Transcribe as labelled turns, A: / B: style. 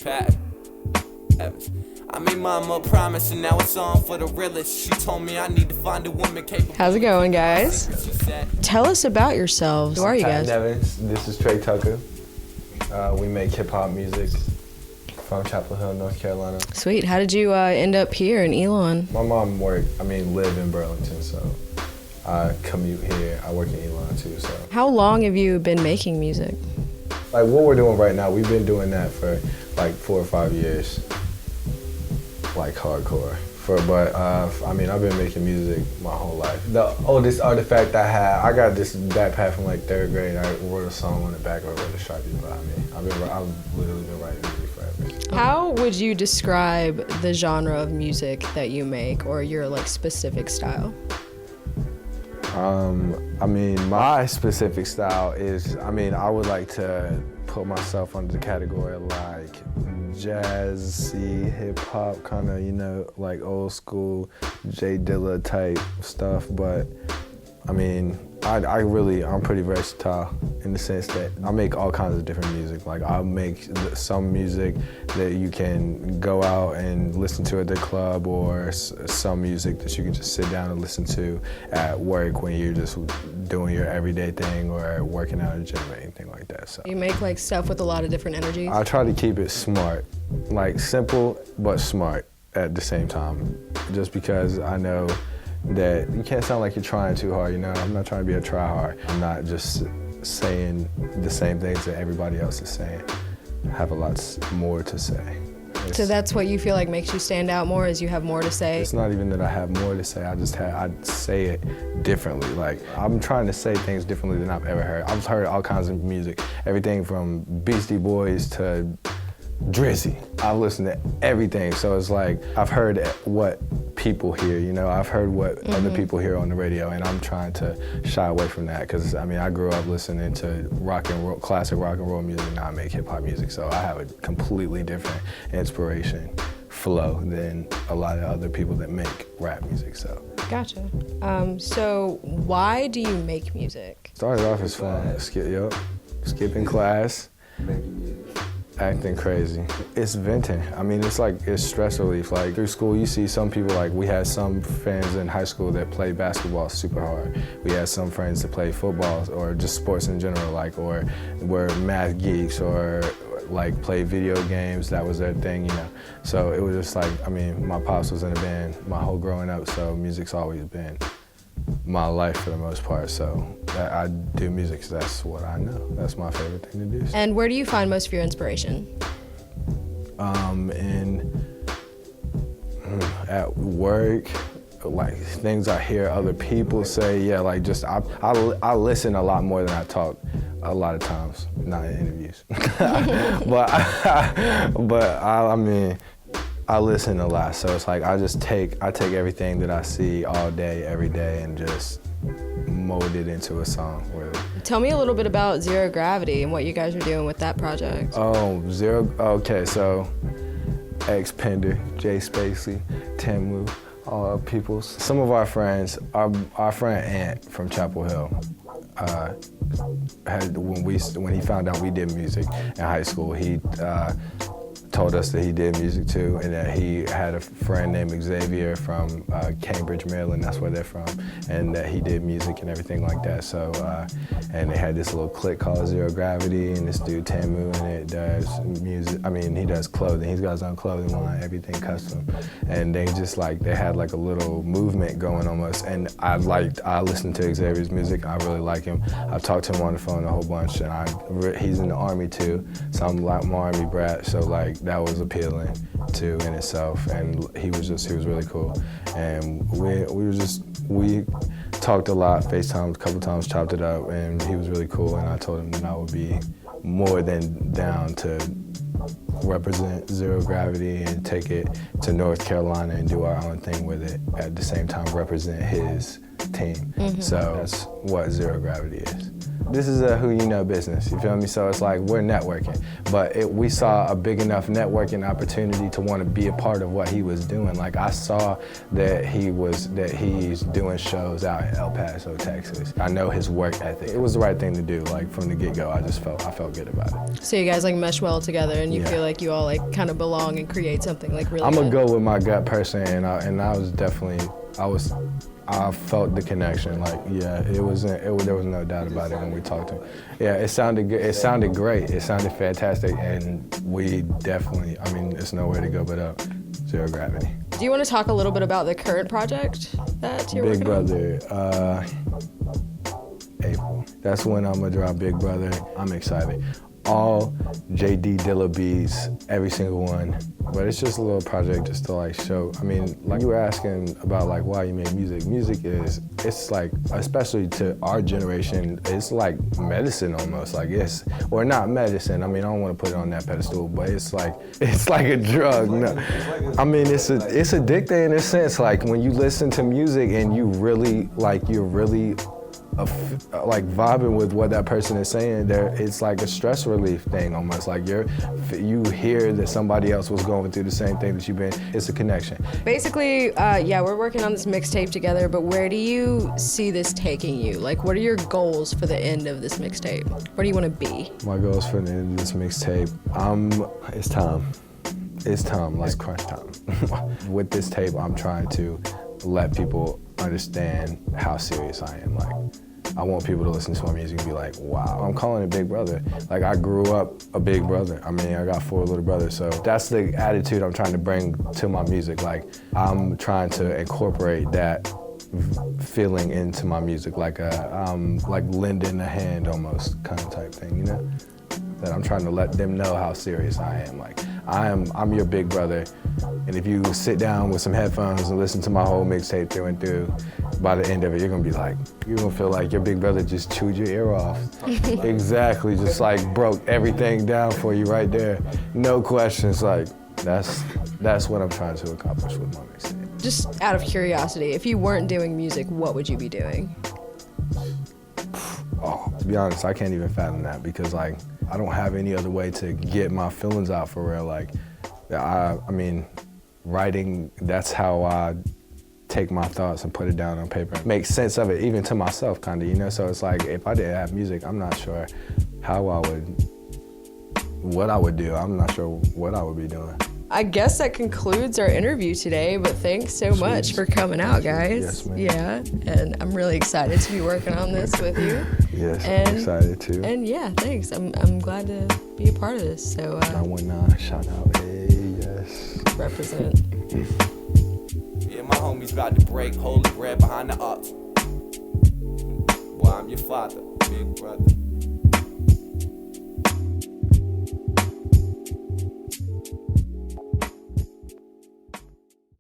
A: Patton. I made mama a promise and now it's on for the realest. She told me I need to find a woman capable.
B: How's it going, guys? Tell us about yourselves. Who are you guys?
C: Evans. This is Trai Tucker. We make hip hop music from Chapel Hill, North Carolina.
B: Sweet. How did you end up here in Elon?
C: My mom live in Burlington, so I commute here. I work in Elon too, so.
B: How long have you been making music?
C: Like what we're doing right now, we've been doing that for like 4 or 5 years, like hardcore. I've been making music my whole life. The oldest artifact I have, I got this backpack from like 3rd grade. I wrote a song on the back of it with a Sharpie behind me. I've literally been writing music forever.
B: How would you describe the genre of music that you make, or your like specific style?
C: My specific style is, I would like to put myself under the category of like jazzy hip hop, kind of, like old school J Dilla type stuff. But I'm pretty versatile in the sense that I make all kinds of different music. Like I'll make some music that you can go out and listen to at the club, or some music that you can just sit down and listen to at work when you're just doing your everyday thing or working out in the gym or anything like that. So
B: you make like stuff with a lot of different energies?
C: I try to keep it smart, like simple but smart at the same time, just because I know that you can't sound like you're trying too hard, I'm not trying to be a try-hard. I'm not just saying the same things that everybody else is saying. I have a lot more to say.
B: So that's what you feel like makes you stand out more, is you have more to say?
C: It's not even that I have more to say, I say it differently. Like, I'm trying to say things differently than I've ever heard. I've heard all kinds of music, everything from Beastie Boys to Drizzy. I've listened to everything, so it's like I've heard what people hear, I've heard what other people hear on the radio, and I'm trying to shy away from that because I grew up listening to rock and roll, classic rock and roll music. Now I make hip hop music, so I have a completely different inspiration flow than a lot of other people that make rap music. So
B: gotcha. So why do you make music?
C: Started off as fun, skipping class, acting crazy. It's venting. It's stress relief. Like through school, you see some people, like we had some friends in high school that played basketball super hard. We had some friends that played football or just sports in general, or were math geeks or like play video games. That was their thing, So it was just like, my pops was in a band my whole growing up, so music's always been my life for the most part, so I do music because that's what I know. That's my favorite thing to do.
B: And where do you find most of your inspiration?
C: At work, like things I hear other people say. I listen a lot more than I talk a lot of times, not in interviews. I listen a lot, so it's like I take everything that I see all day, every day, and just mold it into a song, really.
B: Tell me a little bit about ZeroGravity and what you guys are doing with that project.
C: Okay, so X Pender, Jay Spacey, Temu, all people. Some of our friends, our friend Ant from Chapel Hill, when he found out we did music in high school, he told us that he did music too, and that he had a friend named Xavier from Cambridge, Maryland, that's where they're from, and that he did music and everything like that. So, and they had this little clique called ZeroGravity, and this dude Temu, and it does music. He does clothing. He's got his own clothing line, everything custom, and they had like a little movement going almost. And I listened to Xavier's music. I really like him. I've talked to him on the phone a whole bunch, and he's in the Army too, so I'm like my Army brat. So like, that was appealing too in itself, and he was really cool. And we talked a lot, FaceTimed a couple times, chopped it up, and he was really cool. And I told him that I would be more than down to represent ZeroGravity and take it to North Carolina and do our own thing with it. At the same time, represent his team. So that's what ZeroGravity is. this is a who you know business, you feel me? So it's like we're networking, but we saw a big enough networking opportunity to want to be a part of what he was doing. Like I saw that he's doing shows out in El Paso, Texas. I know his work ethic. It was the right thing to do. Like from the get-go, I felt good about it.
B: So you guys like mesh well together, and you feel like you all like kind of belong and create something like really.
C: I'm
B: good.
C: gonna go with my gut person, and I was definitely I felt the connection. Like there was no doubt about it when we talked to him. Yeah, it sounded good. It sounded great. It sounded fantastic, and we definitely. I mean, it's nowhere to go but up. ZeroGravity.
B: Do you want to talk a little bit about the current project that you're
C: Big
B: working
C: Brother, April. That's when I'm gonna drop Big Brother. I'm excited. All JD Dilla beats, every single one. But it's just a little project just to like show. I mean, like you were asking about like why you make music. Music it's like, especially to our generation, it's like medicine almost. Like or not medicine. I mean, I don't want to put it on that pedestal, but it's like a drug. No. I mean, it's addicting in a sense. Like when you listen to music and you're really like vibing with what that person is saying, it's like a stress relief thing almost. Like you hear that somebody else was going through the same thing that you've been. It's a connection.
B: Basically, we're working on this mixtape together, but where do you see this taking you? Like, what are your goals for the end of this mixtape? Where do you want to be?
C: My goals for the end of this mixtape, it's time. It's time, like crunch time. With this tape, I'm trying to let people understand how serious I am. Like, I want people to listen to my music and be like, wow. I'm calling it Big Brother. Like, I grew up a big brother. I mean, I got 4 little brothers, so that's the attitude I'm trying to bring to my music. Like, I'm trying to incorporate that feeling into my music, like lending a hand almost kind of type thing, you know? That I'm trying to let them know how serious I am. Like, I'm your big brother, and if you sit down with some headphones and listen to my whole mixtape through and through, by the end of it, you're gonna feel like your big brother just chewed your ear off. Exactly, just like broke everything down for you right there. No questions, like, that's what I'm trying to accomplish with my mixtape.
B: Just out of curiosity, if you weren't doing music, what would you be doing?
C: Oh, to be honest, I can't even fathom that, because like, I don't have any other way to get my feelings out for real. Like, I mean, writing, that's how I take my thoughts and put it down on paper. Make sense of it, even to myself, kind of, you know? So it's like, if I didn't have music, I'm not sure what I would do. I'm not sure what I would be doing.
B: I guess that concludes our interview today, but thanks so much for coming out, guys.
C: Yes, ma'am.
B: Yeah, and I'm really excited to be working on this with you.
C: Yes, I'm excited too.
B: And yeah, thanks. I'm glad to be a part of this. So
C: 919, shout out, hey, yes.
B: Represent.
A: Yeah, my homies about to break holy bread behind the ox. Boy, I'm your father, big brother.